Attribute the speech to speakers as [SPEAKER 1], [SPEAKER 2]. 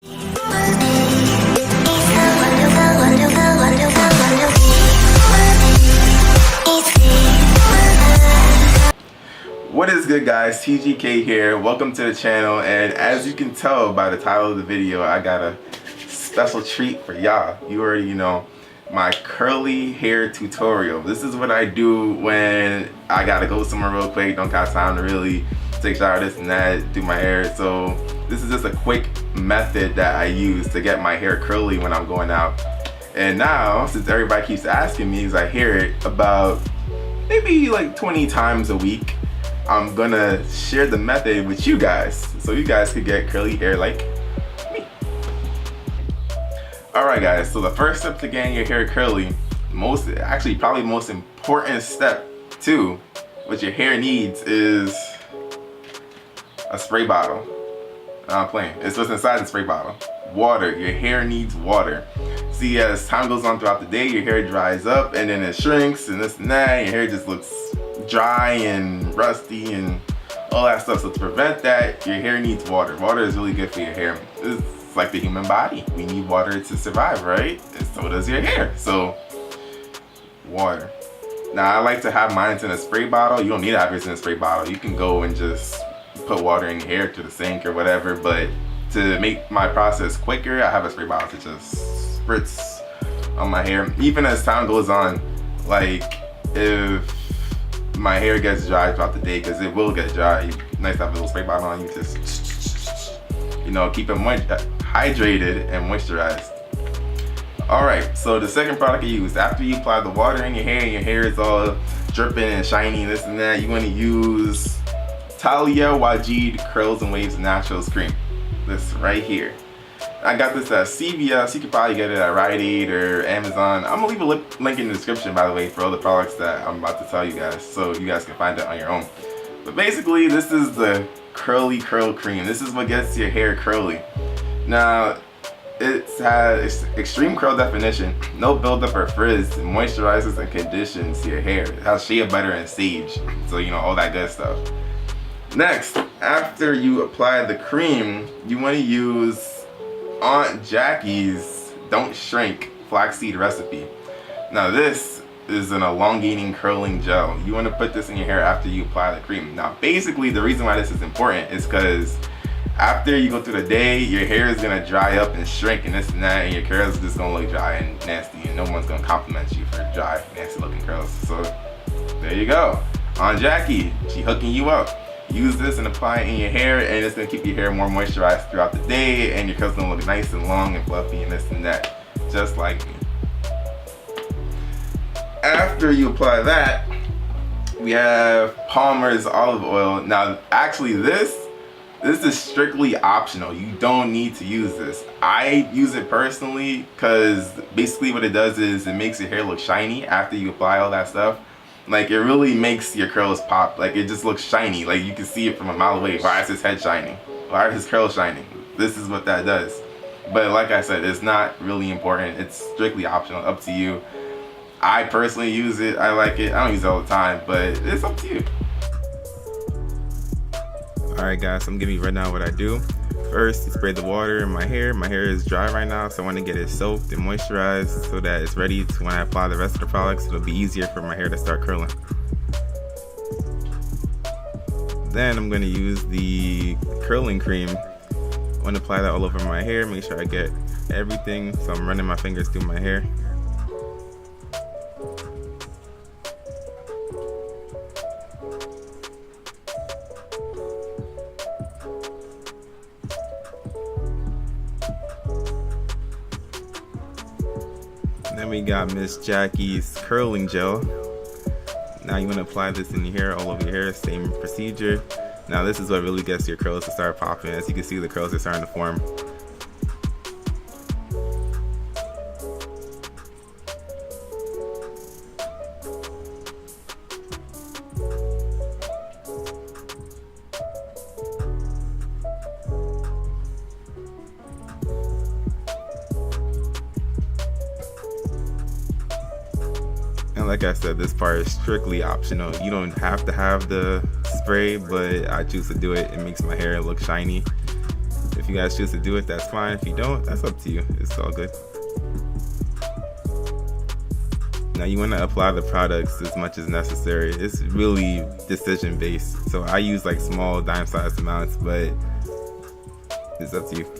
[SPEAKER 1] What is good, guys? TGK here. Welcome to the channel, and as you can tell by the title of the video, I got a special treat for y'all. You already know, my curly hair tutorial. This is what I do when I gotta go somewhere real quick, don't got time to really take a shower, this and that, do my hair. So this is just a quick method that I use to get my hair curly when I'm going out. And now, since everybody keeps asking me, as I hear it about maybe like 20 times a week, I'm gonna share the method with you guys so you guys could get curly hair like me. Alright guys, so the first step to getting your hair curly, probably most important step too, what your hair needs is a spray bottle. I'm playing. It's what's inside the spray bottle. Water. Your hair needs water. See, as time goes on throughout the day, your hair dries up and then it shrinks and this and that. Your hair just looks dry and rusty and all that stuff. So to prevent that, your hair needs water. Water is really good for your hair. It's like the human body. We need water to survive, right? And so does your hair. So water. Now I like to have mine in a spray bottle. You don't need to have yours in a spray bottle. You can go and just put water in your hair to the sink or whatever, but to make my process quicker, I have a spray bottle to just spritz on my hair. Even as time goes on, like if my hair gets dry throughout the day, because it will get dry, nice to have a little spray bottle on you, just, you know, keep it hydrated and moisturized. Alright, so the second product I use, after you apply the water in your hair and your hair is all dripping and shiny, this and that, you want to use Talia Wajid Curls and Waves Naturals Cream. This right here. I got this at CVS. You could probably get it at Rite Aid or Amazon. I'm gonna leave a link in the description, by the way, for all the products that I'm about to tell you guys, so you guys can find it on your own. But basically, this is the curly curl cream. This is what gets your hair curly. Now, it has extreme curl definition, no buildup or frizz, moisturizes and conditions your hair. It has shea butter and sage, so you know, all that good stuff. Next, after you apply the cream, you want to use Aunt Jackie's Don't Shrink Flaxseed Recipe. Now this is an elongating curling gel. You want to put this in your hair after you apply the cream. Now basically the reason why this is important is because after you go through the day, your hair is going to dry up and shrink and this and that, and your curls is just going to look dry and nasty, and no one's going to compliment you for dry, nasty looking curls. So there you go. Aunt Jackie, she hooking you up. Use this and apply it in your hair, and it's going to keep your hair more moisturized throughout the day, and your curls going to look nice and long and fluffy and this and that, just like me. After you apply that, we have Palmer's olive oil. Now actually this is strictly optional. You don't need to use this. I use it personally because basically what it does is it makes your hair look shiny after you apply all that stuff. Like, it really makes your curls pop. Like, it just looks shiny. Like, you can see it from a mile away. Why is his head shining? Why are his curls shining? This is what that does. But like I said, it's not really important. It's strictly optional, up to you. I personally use it. I like it. I don't use it all the time, but it's up to you. Alright guys, I'm giving you right now what I do. First, you spray the water in my hair. My hair is dry right now, so I want to get it soaked and moisturized so that it's ready to, when I apply the rest of the products, it'll be easier for my hair to start curling. Then I'm going to use the curling cream. I want to apply that all over my hair, make sure I get everything, so I'm running my fingers through my hair. Then we got Miss Jackie's curling gel. Now you want to apply this in your hair, all over your hair, same procedure. Now this is what really gets your curls to start popping. As you can see, the curls are starting to form. And like I said, this part is strictly optional. You don't have to have the spray, but I choose to do it. It makes my hair look shiny. It If you guys choose to do it, that's fine. If you don't, that's up to you. It's all good. Now you want to apply the products as much as necessary. It's really decision based. So I use like small dime-sized amounts, but it's up to you.